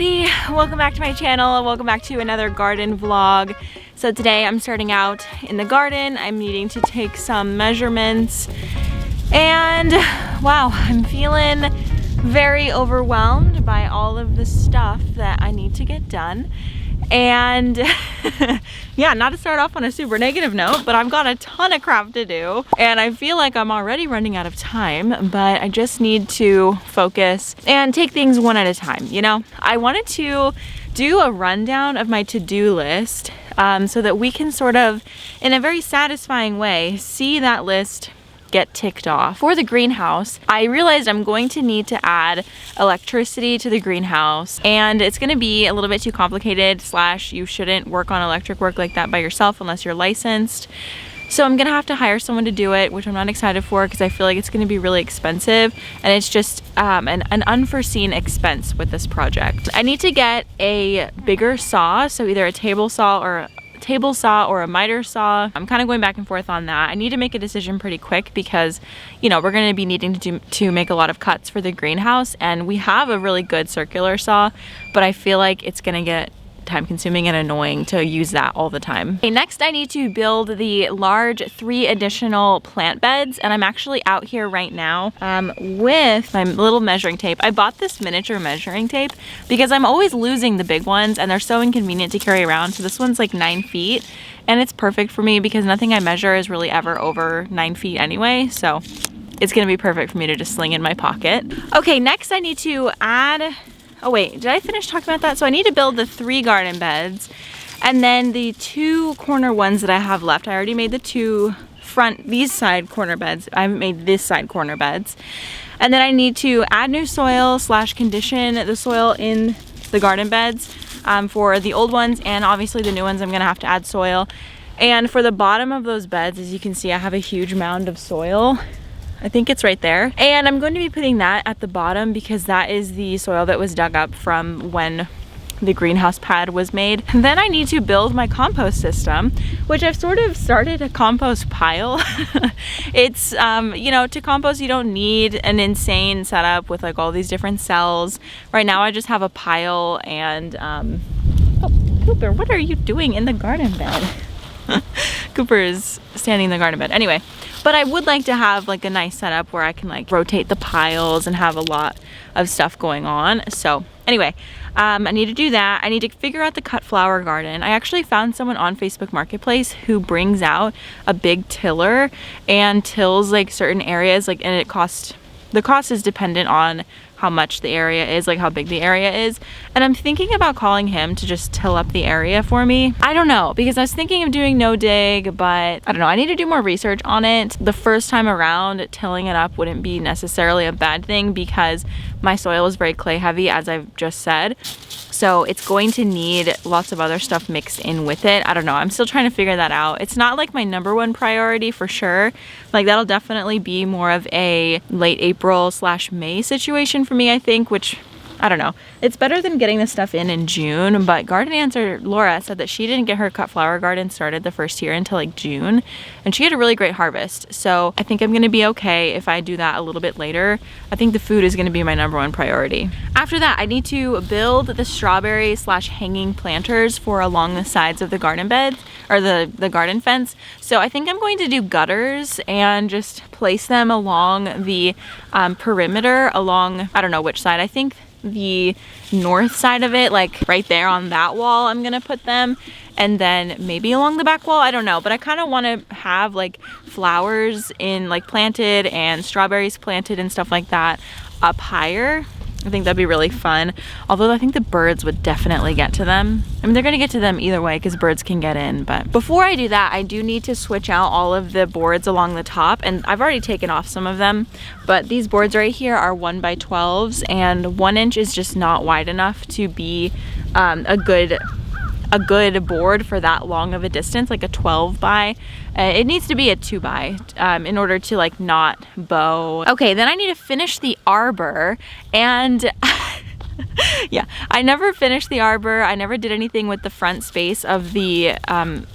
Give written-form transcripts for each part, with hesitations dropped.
everybody, welcome back to my channel. Welcome back to another garden vlog. So today I'm starting out in the garden. I'm needing to take some measurements and wow, I'm feeling very overwhelmed by all of the stuff that I need to get done. And yeah, not to start off on a super negative note, but I've got a ton of crap to do and I feel like I'm already running out of time, but I just need to focus and take things one at a time. You know, I wanted to do a rundown of my to-do list so that we can sort of, in a very satisfying way, see that list get ticked off. For the greenhouse, I realized I'm going to need to add electricity to the greenhouse, and it's going to be a little bit too complicated, slash you shouldn't work on electric work like that by yourself unless you're licensed. So I'm gonna have to hire someone to do it, which I'm not excited for because I feel like it's gonna be really expensive, and it's just an unforeseen expense with this project. I need to get a bigger saw, so either a table saw or a miter saw. I'm kind of going back and forth on that. I need to make a decision pretty quick because, you know, we're going to be needing to make a lot of cuts for the greenhouse, and we have a really good circular saw, but I feel like it's going to get time consuming and annoying to use that all the time. Okay, next I need to build the large 3 additional plant beds, and I'm actually out here right now with my little measuring tape. I bought this miniature measuring tape because I'm always losing the big ones and they're so inconvenient to carry around. So this one's like 9 feet and it's perfect for me because nothing I measure is really ever over 9 feet anyway. So it's gonna be perfect for me to just sling in my pocket. Okay, next I need to add, oh wait, did I finish talking about that? So I need to build the 3 garden beds, and then the 2 corner ones that I have left. I already made the 2 front, these side corner beds. I haven't made this side corner beds. And then I need to add new soil slash condition the soil in the garden beds for the old ones, and obviously the new ones I'm gonna have to add soil. And for the bottom of those beds, as you can see, I have a huge mound of soil. I think it's right there. And I'm going to be putting that at the bottom because that is the soil that was dug up from when the greenhouse pad was made. And then I need to build my compost system, which I've sort of started a compost pile. It's, you know, to compost you don't need an insane setup with like all these different cells. Right now I just have a pile and, oh, Cooper, what are you doing in the garden bed? Cooper is standing in the garden bed. Anyway, but I would like to have like a nice setup where I can like rotate the piles and have a lot of stuff going on. So anyway, I need to do that. I need to figure out the cut flower garden. I actually found someone on Facebook Marketplace who brings out a big tiller and tills like certain areas, like, and the cost is dependent on how much the area is, like how big the area is. And I'm thinking about calling him to just till up the area for me. I don't know, because I was thinking of doing no dig, but I don't know, I need to do more research on it. The first time around, tilling it up wouldn't be necessarily a bad thing because my soil is very clay heavy, as I've just said. So it's going to need lots of other stuff mixed in with it. I don't know, I'm still trying to figure that out. It's not like my #1 priority for sure. Like that'll definitely be more of a late April / May situation for me, I think, which I don't know. It's better than getting this stuff in June, but garden answer Laura said that she didn't get her cut flower garden started the first year until like June, and she had a really great harvest. So I think I'm gonna be okay if I do that a little bit later. I think the food is gonna be my #1 priority. After that, I need to build the strawberry / hanging planters for along the sides of the garden bed, or the garden fence. So I think I'm going to do gutters and just place them along the perimeter along, I don't know which side. I think the north side of it, like right there on that wall, I'm gonna put them, and then maybe along the back wall, I don't know, but I kind of want to have like flowers in like planted and strawberries planted and stuff like that up higher. I think that'd be really fun, although I think the birds would definitely get to them. I mean, they're gonna get to them either way because birds can get in, but before I do that, I do need to switch out all of the boards along the top, and I've already taken off some of them, but these boards right here are 1x12s, and 1 inch is just not wide enough to be a good board for that long of a distance, like a 12 by. It needs to be a 2 by in order to like not bow. Okay, then I need to finish the arbor, and Yeah, I never finished the arbor. I never did anything with the front space of the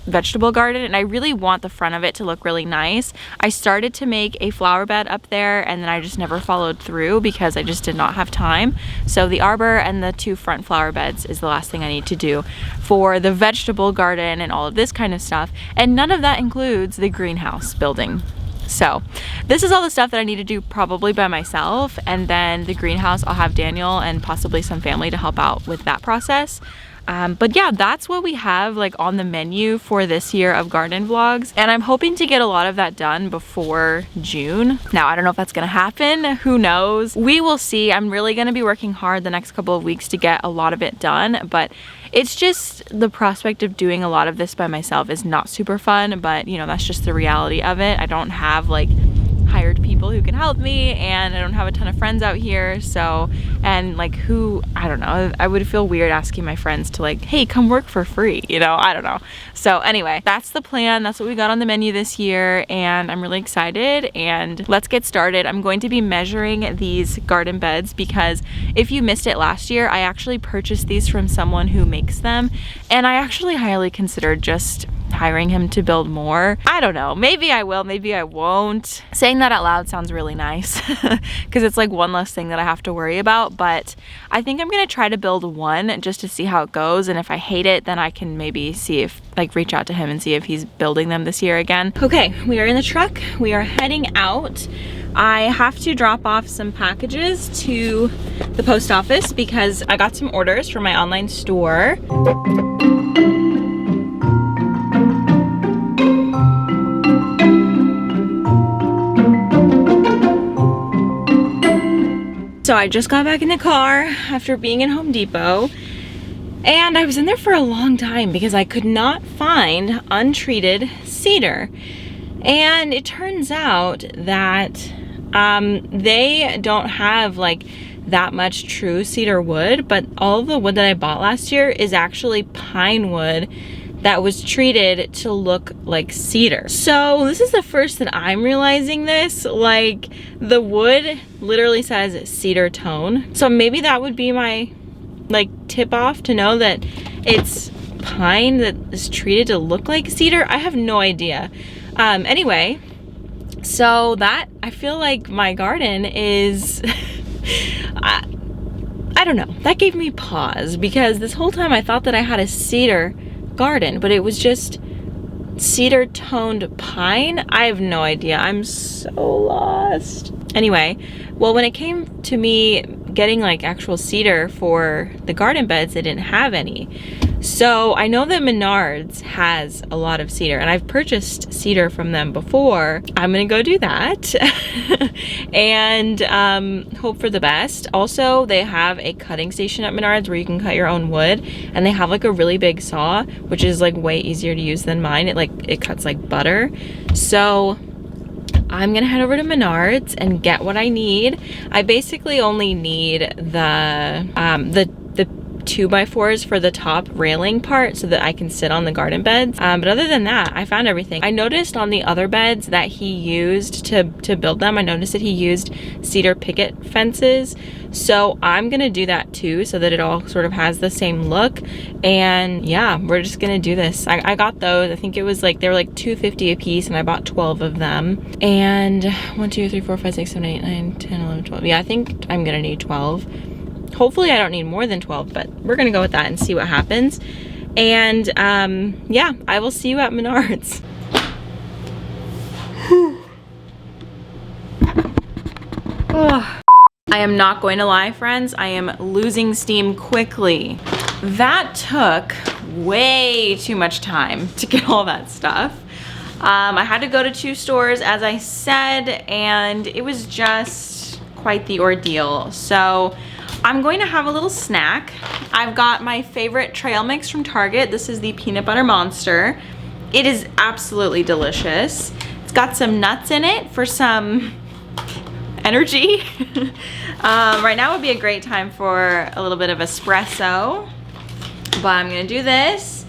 vegetable garden, and I really want the front of it to look really nice. I started to make a flower bed up there, and then I just never followed through because I just did not have time. So the arbor and the 2 front flower beds is the last thing I need to do for the vegetable garden and all of this kind of stuff. And none of that includes the greenhouse building. So this is all the stuff that I need to do probably by myself, and then the greenhouse I'll have Daniel and possibly some family to help out with that process. But yeah, that's what we have like on the menu for this year of garden vlogs, and I'm hoping to get a lot of that done before June. Now I don't know if that's gonna happen, who knows, we will see. I'm really gonna be working hard the next couple of weeks to get a lot of it done, but it's just the prospect of doing a lot of this by myself is not super fun, but you know, that's just the reality of it. I don't have like hired people who can help me, and I don't have a ton of friends out here, so, and like who, I don't know, I would feel weird asking my friends to like, hey, come work for free, you know, I don't know. So anyway, that's the plan, that's what we got on the menu this year, and I'm really excited, and let's get started. I'm going to be measuring these garden beds because if you missed it last year, I actually purchased these from someone who makes them, and I actually highly considered just hiring him to build more. I don't know, maybe I will, maybe I won't. Saying that out loud sounds really nice because it's like one less thing that I have to worry about, but I think I'm gonna try to build one just to see how it goes, and if I hate it, then I can maybe see if, like, reach out to him and see if he's building them this year again. Okay, we are in the truck, we are heading out. I have to drop off some packages to the post office because I got some orders from my online store. So I just got back in the car after being in Home Depot, and I was in there for a long time because I could not find untreated cedar. And it turns out that they don't have like that much true cedar wood, but all of the wood that I bought last year is actually pine wood that was treated to look like cedar. So this is the first that I'm realizing this. Like, the wood literally says cedar tone. So maybe that would be my like tip off to know that it's pine that is treated to look like cedar. I have no idea. Anyway, so that, I feel like my garden is I don't know, that gave me pause because this whole time I thought that I had a cedar garden, but it was just cedar toned pine. I have no idea, I'm so lost. Anyway, well, when it came to me getting like actual cedar for the garden beds, they didn't have any. So I know that Menards has a lot of cedar, and I've purchased cedar from them before. I'm gonna go do that and hope for the best. Also, they have a cutting station at Menards where you can cut your own wood, and they have like a really big saw, which is like way easier to use than mine. It cuts like butter. So I'm gonna head over to Menards and get what I need. I basically only need the 2x4s for the top railing part so that I can sit on the garden beds. But other than that, I found everything. I noticed on the other beds that he used to build them, I noticed that he used cedar picket fences. So I'm gonna do that too, so that it all sort of has the same look. And yeah, we're just gonna do this. I got those, I think it was like, they were like $2.50 a piece, and I bought 12 of them. And 1, 2, 3, 4, 5, 6, 7, 8, 9, 10, 11, 12. Yeah, I think I'm gonna need 12. Hopefully I don't need more than 12, but we're gonna go with that and see what happens. And yeah, I will see you at Menards. I am not going to lie, friends, I am losing steam quickly. That took way too much time to get all that stuff. I had to go to 2 stores, as I said, and it was just quite the ordeal. So I'm going to have a little snack. I've got my favorite trail mix from Target. This is the peanut butter monster. It is absolutely delicious. It's got some nuts in it for some energy. Right now would be a great time for a little bit of espresso, but I'm gonna do this,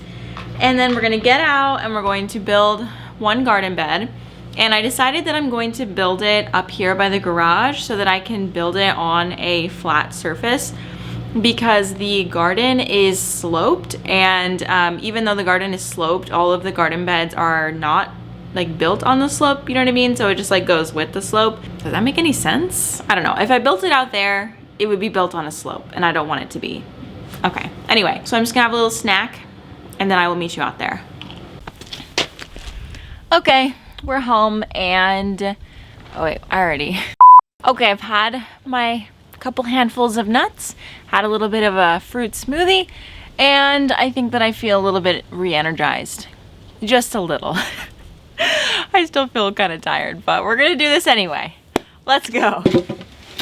and then we're gonna get out and we're going to build one garden bed. And I decided that I'm going to build it up here by the garage so that I can build it on a flat surface because the garden is sloped, and even though the garden is sloped, all of the garden beds are not like built on the slope, you know what I mean? So it just like goes with the slope. Does that make any sense? I don't know. If I built it out there, it would be built on a slope, and I don't want it to be. Okay, anyway, so I'm just gonna have a little snack and then I will meet you out there. Okay, we're home, and oh wait, okay, I've had my couple handfuls of nuts, had a little bit of a fruit smoothie, and I think that I feel a little bit re-energized. Just a little. I still feel kind of tired, but we're gonna do this anyway. Let's go.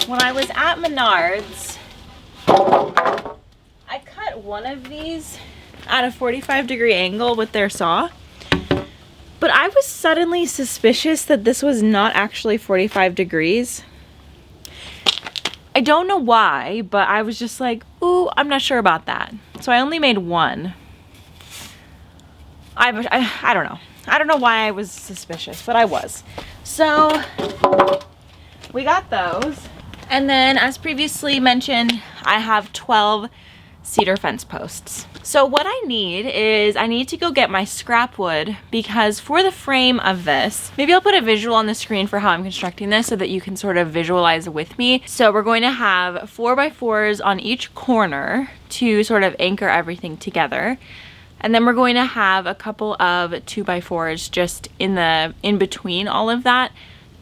When I was at Menards, I cut one of these at a 45-degree angle with their saw, but I was suddenly suspicious that this was not actually 45 degrees. I don't know why, but I was just like, ooh, I'm not sure about that. So I only made one. I don't know. I don't know why I was suspicious, but I was. So we got those. And then, as previously mentioned, I have 12 cedar fence posts. So what I need is, I need to go get my scrap wood, because for the frame of this, maybe I'll put a visual on the screen for how I'm constructing this so that you can sort of visualize with me. So we're going to have 4x4s on each corner to sort of anchor everything together. And then we're going to have a couple of 2x4s just in between all of that,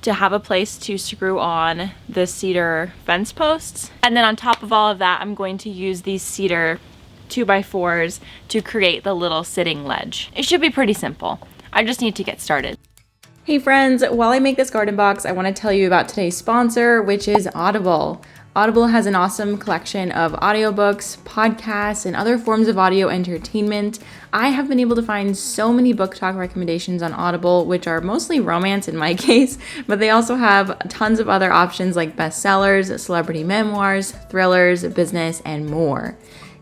to have a place to screw on the cedar fence posts. And then on top of all of that, I'm going to use these cedar 2x4s to create the little sitting ledge. It should be pretty simple. I just need to get started. Hey friends, while I make this garden box, I want to tell you about today's sponsor, which is Audible. Audible has an awesome collection of audiobooks, podcasts, and other forms of audio entertainment. I have been able to find so many book talk recommendations on Audible, which are mostly romance in my case, but they also have tons of other options like bestsellers, celebrity memoirs, thrillers, business, and more.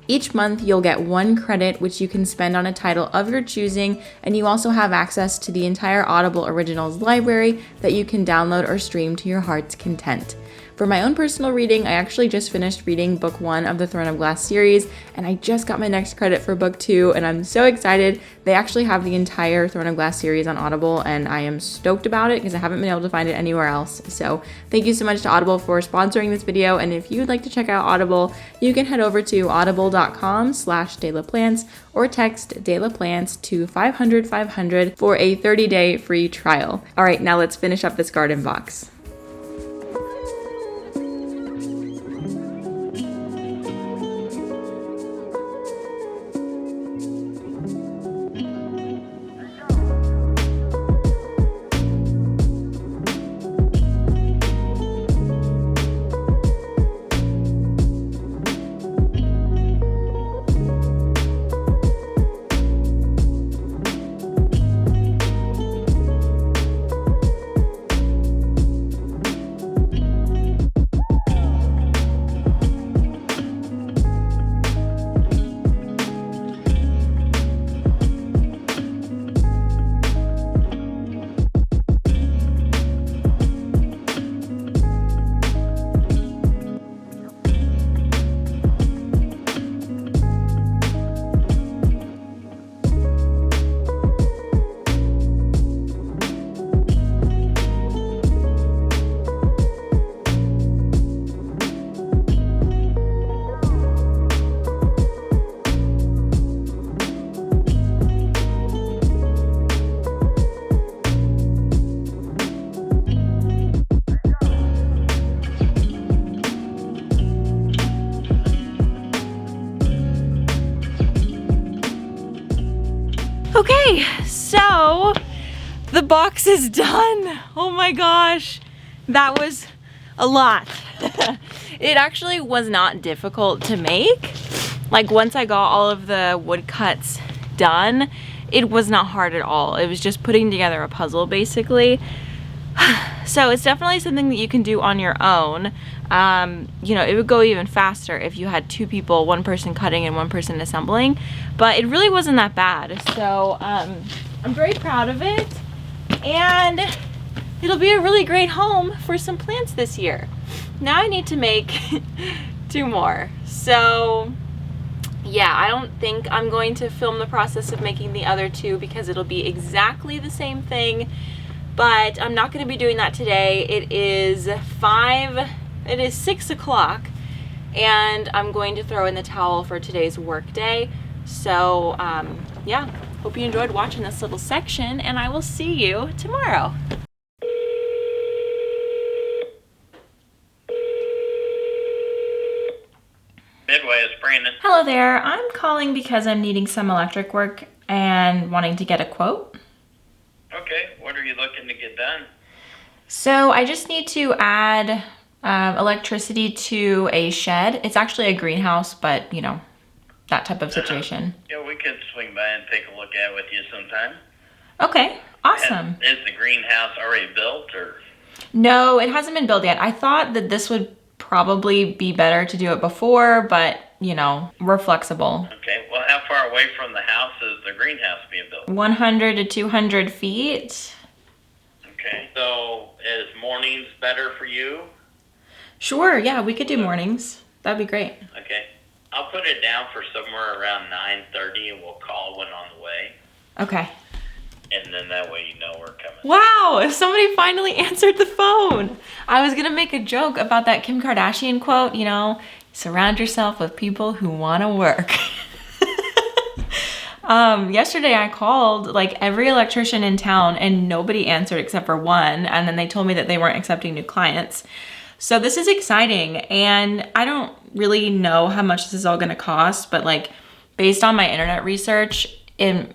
Each month, you'll get 1 credit, which you can spend on a title of your choosing, and you also have access to the entire Audible Originals library that you can download or stream to your heart's content. For my own personal reading, I actually just finished reading book 1 of the Throne of Glass series, and I just got my next credit for book 2, and I'm so excited. They actually have the entire Throne of Glass series on Audible, and I am stoked about it because I haven't been able to find it anywhere else. So thank you so much to Audible for sponsoring this video, and if you'd like to check out Audible, you can head over to audible.com/delaplants or text delaplants to 500-500 for a 30-day free trial. All right, now let's finish up this garden box. Okay, so the box is done. Oh my gosh, that was a lot. It actually was not difficult to make. Like once I got all of the wood cuts done, it was not hard at all. It was just putting together a puzzle basically. So it's definitely something that you can do on your own. You know, it would go even faster if you had 2 people, 1 person cutting and 1 person assembling, but it really wasn't that bad. So I'm very proud of it, and it'll be a really great home for some plants this year. Now I need to make 2 more. So yeah, I don't think I'm going to film the process of making the other 2 because it'll be exactly the same thing, but I'm not going to be doing that today. It is 6 o'clock and I'm going to throw in the towel for today's work day. So yeah, hope you enjoyed watching this little section and I will see you tomorrow. Midway is Brandon. Hello there, I'm calling because I'm needing some electric work and wanting to get a quote. Okay, what are you looking to get done? So I just need to add electricity to a shed. It's actually a greenhouse, but you know, that type of situation. Yeah, we could swing by and take a look at it with you sometime. Okay, awesome. Is the greenhouse already built or? No, it hasn't been built yet. I thought that this would probably be better to do it before, but you know, we're flexible. Okay, well how far away from the house is the greenhouse being built? 100 to 200 feet. Okay, so is mornings better for you? Sure, yeah, we could do mornings. That'd be great. Okay, I'll put it down for somewhere around 9:30 and we'll call when on the way. Okay. And then that way you know we're coming. Wow, somebody finally answered the phone. I was gonna make a joke about that Kim Kardashian quote, you know, surround yourself with people who wanna work. Yesterday I called like every electrician in town and nobody answered except for one, and then they told me that they weren't accepting new clients. So this is exciting, and I don't really know how much this is all gonna cost, but like based on my internet research, in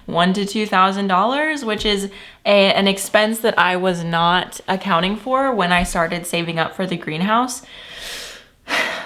$1,000 to $2,000, which is an expense that I was not accounting for when I started saving up for the greenhouse.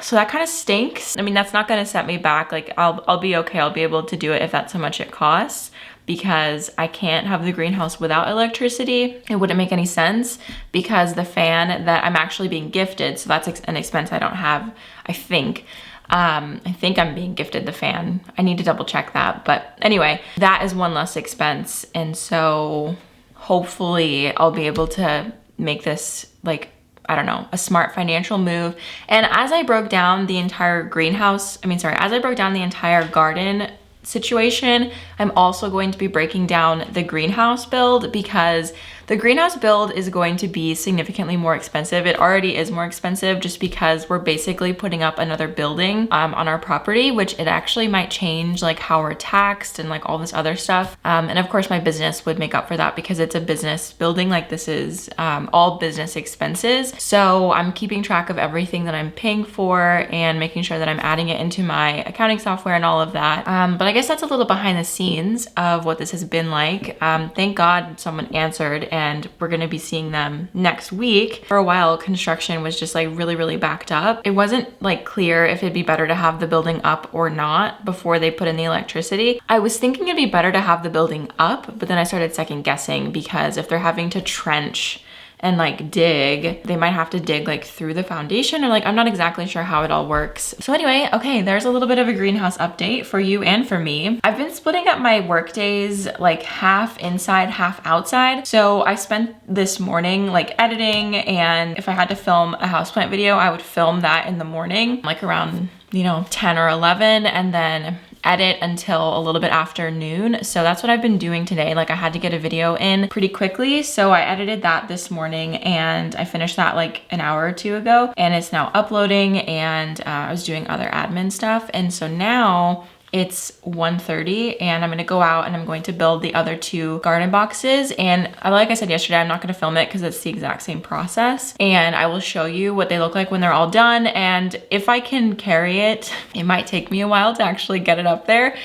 So that kind of stinks. I mean, that's not gonna set me back. Like I'll be okay. I'll be able to do it if that's how much it costs, because I can't have the greenhouse without electricity. It wouldn't make any sense because the fan that I'm actually being gifted, so that's an expense I don't have, I think. I think I'm being gifted the fan. I need to double check that. But anyway, that is one less expense. And so hopefully I'll be able to make this like, I don't know, a smart financial move. And as I broke down the entire as I broke down the entire garden situation, I'm also going to be breaking down the greenhouse build, because the greenhouse build is going to be significantly more expensive. It already is more expensive just because we're basically putting up another building on our property, which it actually might change like how we're taxed and like all this other stuff. And of course my business would make up for that because it's a business building. Like this is all business expenses. So I'm keeping track of everything that I'm paying for and making sure that I'm adding it into my accounting software and all of that. But I guess that's a little behind the scenes of what this has been like. Thank God someone answered, and we're gonna be seeing them next week. For a while, construction was just like really backed up. It wasn't like clear if it'd be better to have the building up or not before they put in the electricity. I was thinking it'd be better to have the building up, but then I started second guessing, because if they're having to trench and like dig, they might have to dig like through the foundation, or like, I'm not exactly sure how it all works. So anyway, okay, there's a little bit of a greenhouse update for you and for me. I've been splitting up my work days like half inside, half outside. So I spent this morning like editing, and if I had to film a houseplant video, I would film that in the morning, like around, you know, 10 or 11, and then edit until a little bit after noon. So that's what I've been doing today. Like I had to get a video in pretty quickly. So I edited that this morning and I finished that like an hour or two ago, and it's now uploading, and I was doing other admin stuff. And so now it's 1:30 and I'm gonna go out and I'm going to build the other 2 garden boxes. And like I said yesterday, I'm not gonna film it because it's the exact same process. And I will show you what they look like when they're all done. And if I can carry it, it might take me a while to actually get it up there,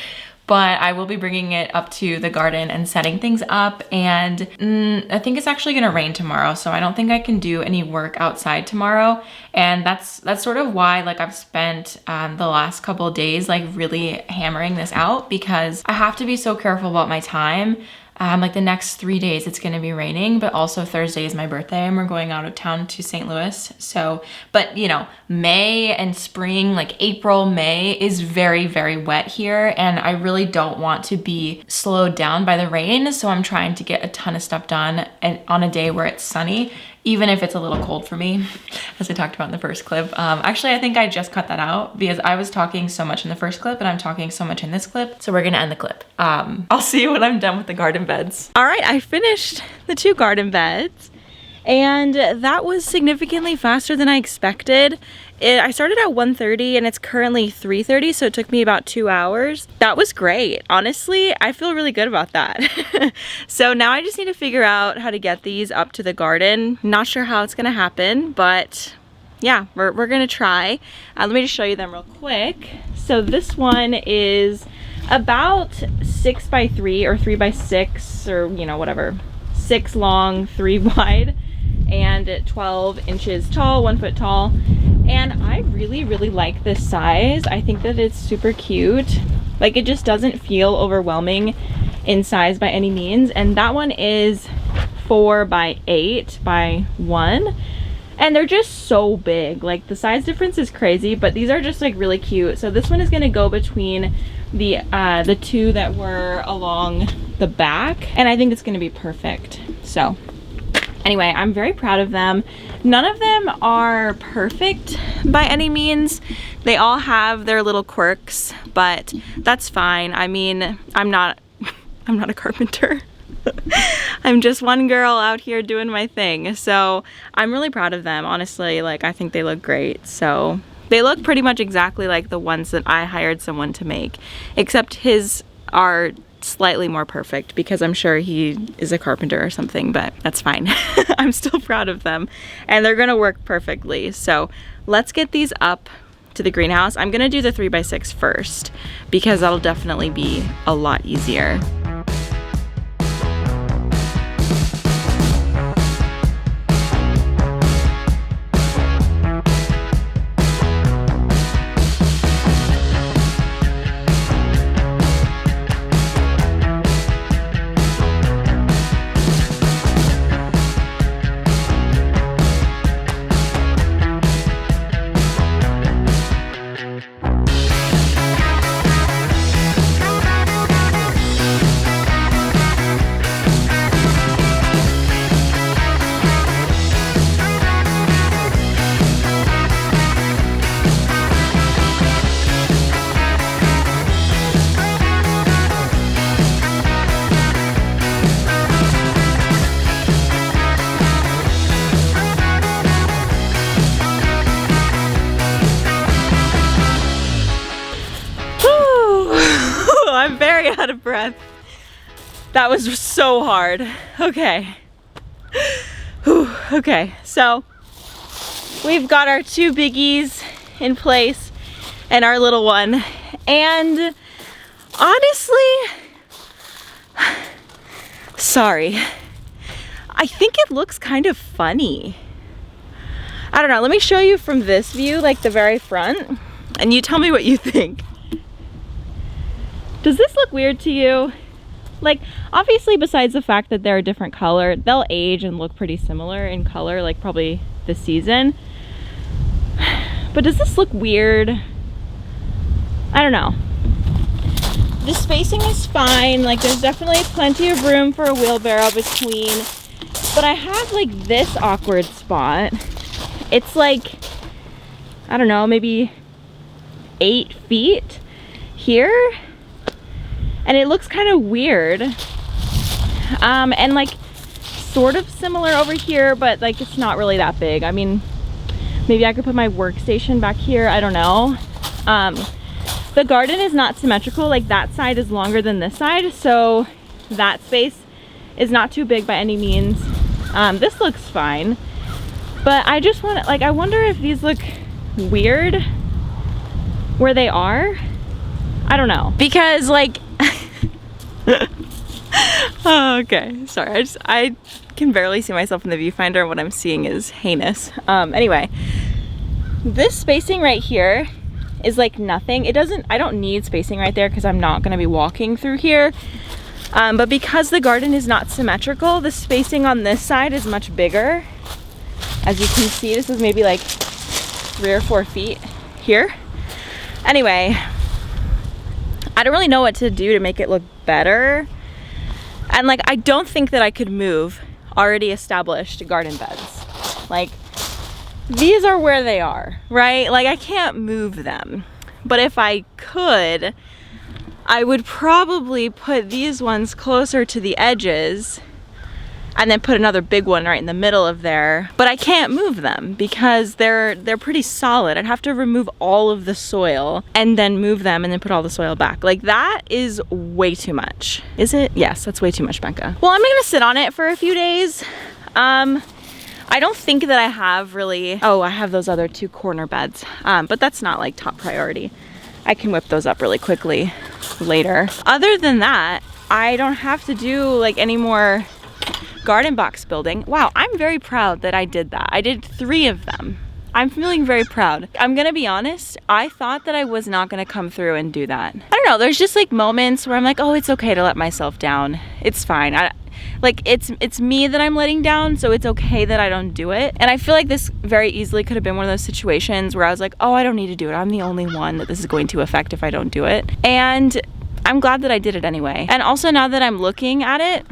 but I will be bringing it up to the garden and setting things up. And I think it's actually gonna rain tomorrow, so I don't think I can do any work outside tomorrow. And that's sort of why like I've spent the last couple of days like really hammering this out, because I have to be so careful about my time. Like the next 3 days it's gonna be raining, but also Thursday is my birthday and we're going out of town to St. Louis. So, but you know, May and spring, like April, May is very wet here, and I really don't want to be slowed down by the rain. So I'm trying to get a ton of stuff done and on a day where it's sunny. even if it's a little cold for me, as I talked about in the first clip. Actually, I think I just cut that out because I was talking so much in the first clip and I'm talking so much in this clip. So we're gonna end the clip. I'll see you when I'm done with the garden beds. All right, I finished the 2 garden beds and that was significantly faster than I expected. I started at 1:30 and it's currently 3:30, so it took me about 2 hours. That was great. Honestly, I feel really good about that. So now I just need to figure out how to get these up to the garden. Not sure how it's gonna happen, but yeah, we're gonna try. Let me just show you them real quick. So this one is about 6 by 3 or 3 by 6 or, you know, whatever. 6 long, 3 wide, and 12 inches tall, 1 foot tall. And I really like this size. I think that it's super cute. Like, it just doesn't feel overwhelming in size by any means. And that one is 4 by 8 by 1. And they're just so big. Like, the size difference is crazy, but these are just like really cute. So this one is gonna go between the 2 that were along the back. And I think it's gonna be perfect. So anyway, I'm very proud of them. None of them are perfect by any means. They all have their little quirks, but that's fine. I mean, I'm not a carpenter. I'm just one girl out here doing my thing. So I'm really proud of them, honestly. Like, I think they look great. So they look pretty much exactly like the ones that I hired someone to make, except his are slightly more perfect because I'm sure he is a carpenter or something, but that's fine. I'm still proud of them and they're gonna work perfectly. So let's get these up to the greenhouse. I'm gonna do the 3 by 6 first because that'll definitely be a lot easier. I'm very out of breath. That was so hard. Okay. Whew. Okay, so we've got our 2 biggies in place and our little one. And honestly, sorry, I think it looks kind of funny. I don't know, let me show you from this view, like the very front, and you tell me what you think. Does this look weird to you? Like, obviously, besides the fact that they're a different color, they'll age and look pretty similar in color, like probably this season. But does this look weird? I don't know. The spacing is fine. Like, there's definitely plenty of room for a wheelbarrow between. But I have like this awkward spot. It's like, I don't know, maybe 8 feet here. And it looks kind of weird. And like sort of similar over here, but like it's not really that big. I mean, maybe I could put my workstation back here, I don't know. The garden is not symmetrical, like that side is longer than this side, so that space is not too big by any means. This looks fine, but I just want to, like, I wonder if these look weird where they are. I don't know, because like oh, okay, sorry, I can barely see myself in the viewfinder and what I'm seeing is heinous. Anyway, this spacing right here is like nothing. I don't need spacing right there because I'm not going to be walking through here. But because the garden is not symmetrical, the spacing on this side is much bigger. As you can see, this is maybe like 3 or 4 feet here. Anyway, I don't really know what to do to make it look better. And like, I don't think that I could move already established garden beds. Like, these are where they are, right? Like, I can't move them. But if I could, I would probably put these ones closer to the edges and then put another big one right in the middle of there. But I can't move them because they're pretty solid. I'd have to remove all of the soil and then move them and then put all the soil back. Like, that is way too much. Is it? Yes, that's way too much, Becca. Well, I'm gonna sit on it for a few days. I don't think that I have really, oh, I have those other 2 corner beds, but that's not like top priority. I can whip those up really quickly later. Other than that, I don't have to do like any more garden box building. Wow, I'm very proud that I did that. I did 3 of them. I'm feeling very proud. I'm gonna be honest, I thought that I was not gonna come through and do that. I don't know, there's just like moments where I'm like, oh, it's okay to let myself down. It's fine. Like, it's me that I'm letting down, so it's okay that I don't do it. And I feel like this very easily could have been one of those situations where I was like, oh, I don't need to do it. I'm the only one that this is going to affect if I don't do it. And I'm glad that I did it anyway. And also, now that I'm looking at it,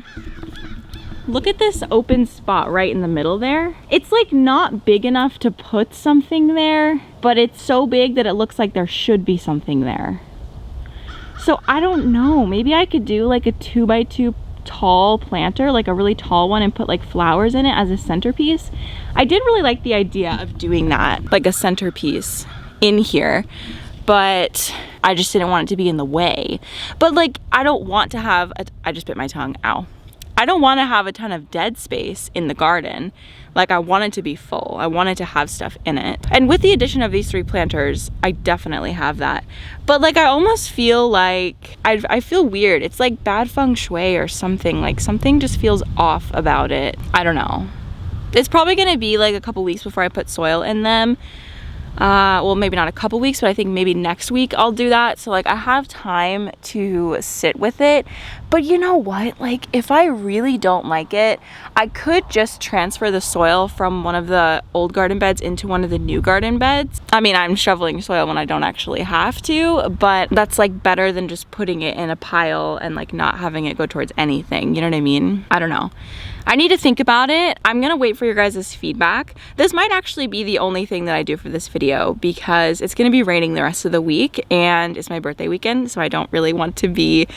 look at this open spot right in the middle there. It's like not big enough to put something there, but it's so big that it looks like there should be something there. So I don't know, maybe I could do like a 2x2 tall planter, like a really tall one, and put like flowers in it as a centerpiece. I did really like the idea of doing that, like a centerpiece in here, but I just didn't want it to be in the way. But like, I don't want to have I just bit my tongue, ow. I don't want to have a ton of dead space in the garden. Like, I want it to be full. I want it to have stuff in it. And with the addition of these 3 planters, I definitely have that. But like, I almost feel like, I feel weird. It's like bad feng shui or something. Like, something just feels off about it. I don't know. It's probably gonna be like a couple weeks before I put soil in them. Well, maybe not a couple weeks, but I think maybe next week I'll do that. So like, I have time to sit with it. But you know what? Like, if I really don't like it, I could just transfer the soil from one of the old garden beds into one of the new garden beds. I mean, I'm shoveling soil when I don't actually have to, but that's like better than just putting it in a pile and like not having it go towards anything. You know what I mean? I don't know. I need to think about it. I'm gonna wait for your guys' feedback. This might actually be the only thing that I do for this video because it's gonna be raining the rest of the week and it's my birthday weekend, so I don't really want to be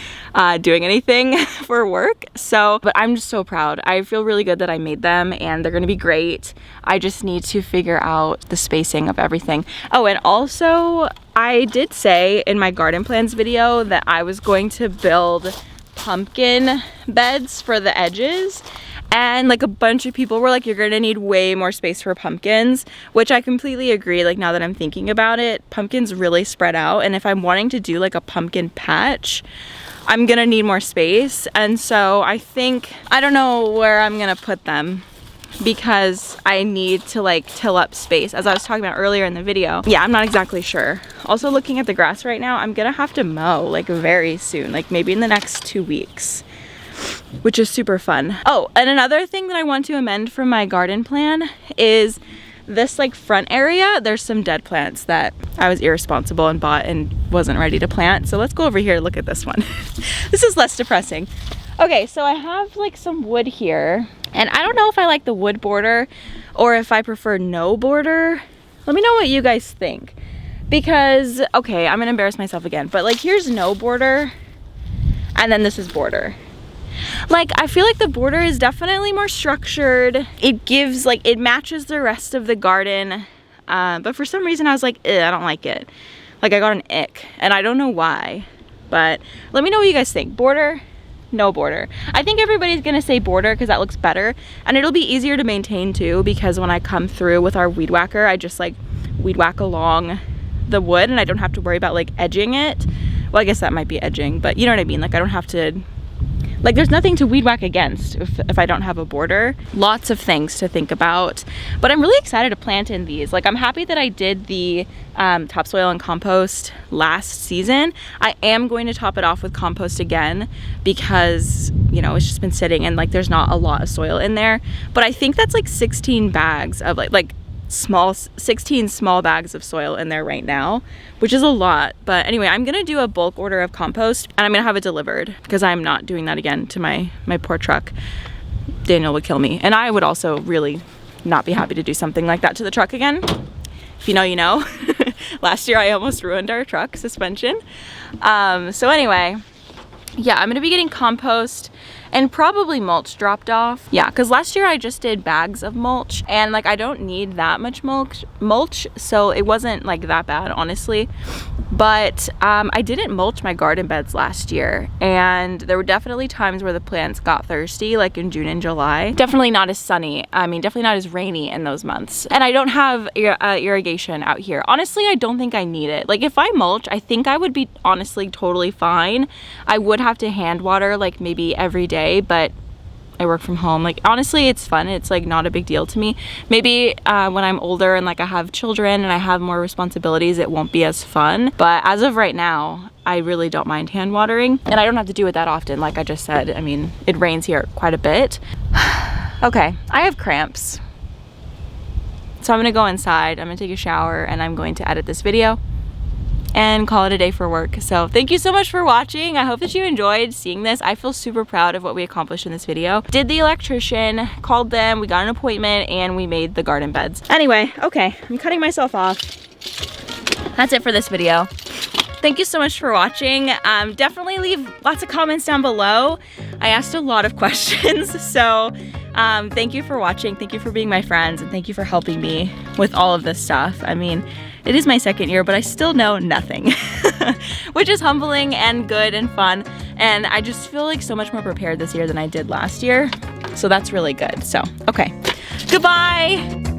doing anything for work. So, but I'm just so proud. I feel really good that I made them and they're gonna be great. I just need to figure out the spacing of everything. Oh, and also I did say in my garden plans video that I was going to build pumpkin beds for the edges. And like, a bunch of people were like, you're gonna need way more space for pumpkins, which I completely agree. Like, now that I'm thinking about it, pumpkins really spread out. And if I'm wanting to do like a pumpkin patch, I'm gonna need more space. And so I think, I don't know where I'm gonna put them because I need to like till up space, as I was talking about earlier in the video. Yeah, I'm not exactly sure. Also, looking at the grass right now, I'm gonna have to mow like very soon, like maybe in the next 2 weeks. Which is super fun. Oh, and another thing that I want to amend from my garden plan is this like front area. There's some dead plants that I was irresponsible and bought and wasn't ready to plant. So let's go over here and look at this one. This is less depressing. Okay, so I have like some wood here, and I don't know if I like the wood border or if I prefer no border. Let me know what you guys think, because okay, I'm gonna embarrass myself again, but like, here's no border and then this is border. Like, I feel like the border is definitely more structured. It gives, like, it matches the rest of the garden. But for some reason I was like, I don't like it. Like, I got an ick and I don't know why. But let me know what you guys think. Border, no border. I think everybody's gonna say border because that looks better. And it'll be easier to maintain too, because when I come through with our weed whacker, I just like weed whack along the wood and I don't have to worry about like edging it. Well, I guess that might be edging, but you know what I mean? Like, I don't have to, like, there's nothing to weed whack against if I don't have a border. Lots of things to think about, but I'm really excited to plant in these. Like, I'm happy that I did the topsoil and compost last season. I am going to top it off with compost again because, you know, it's just been sitting and like there's not a lot of soil in there. But I think that's like 16 bags of like 16 small bags of soil in there right now, which is a lot. But anyway, I'm gonna do a bulk order of compost and I'm gonna have it delivered because I'm not doing that again to my poor truck. Daniel would kill me, and I would also really not be happy to do something like that to the truck again. If you know, you know. Last year I almost ruined our truck suspension. So anyway, yeah, I'm gonna be getting compost and probably mulch dropped off. Yeah, because last year I just did bags of mulch, and like I don't need that much mulch, so it wasn't like that bad, honestly. But I didn't mulch my garden beds last year, and there were definitely times where the plants got thirsty, like in June and July. Definitely not as sunny, I mean definitely not as rainy in those months. And I don't have irrigation out here. Honestly, I don't think I need it. Like if I mulch, I think I would be honestly totally fine. I would have to hand water like maybe every day, but I work from home. Like honestly, it's fun. It's like not a big deal to me. Maybe when I'm older and like I have children and I have more responsibilities, it won't be as fun. But as of right now, I really don't mind hand watering, and I don't have to do it that often. Like I just said, I mean, it rains here quite a bit. Okay, I have cramps. So I'm gonna go inside, I'm gonna take a shower, and I'm going to edit this video and call it a day for work. So thank you so much for watching. I hope that you enjoyed seeing this. I feel super proud of what we accomplished in this video. Did the electrician, called them, we got an appointment, and we made the garden beds. Anyway, okay, I'm cutting myself off. That's it for this video. Thank you so much for watching. Definitely leave lots of comments down below. I asked a lot of questions, so thank you for watching. Thank you for being my friends, and thank you for helping me with all of this stuff. I mean, it is my second year, but I still know nothing, which is humbling and good and fun. And I just feel like so much more prepared this year than I did last year. So that's really good. So, okay, goodbye.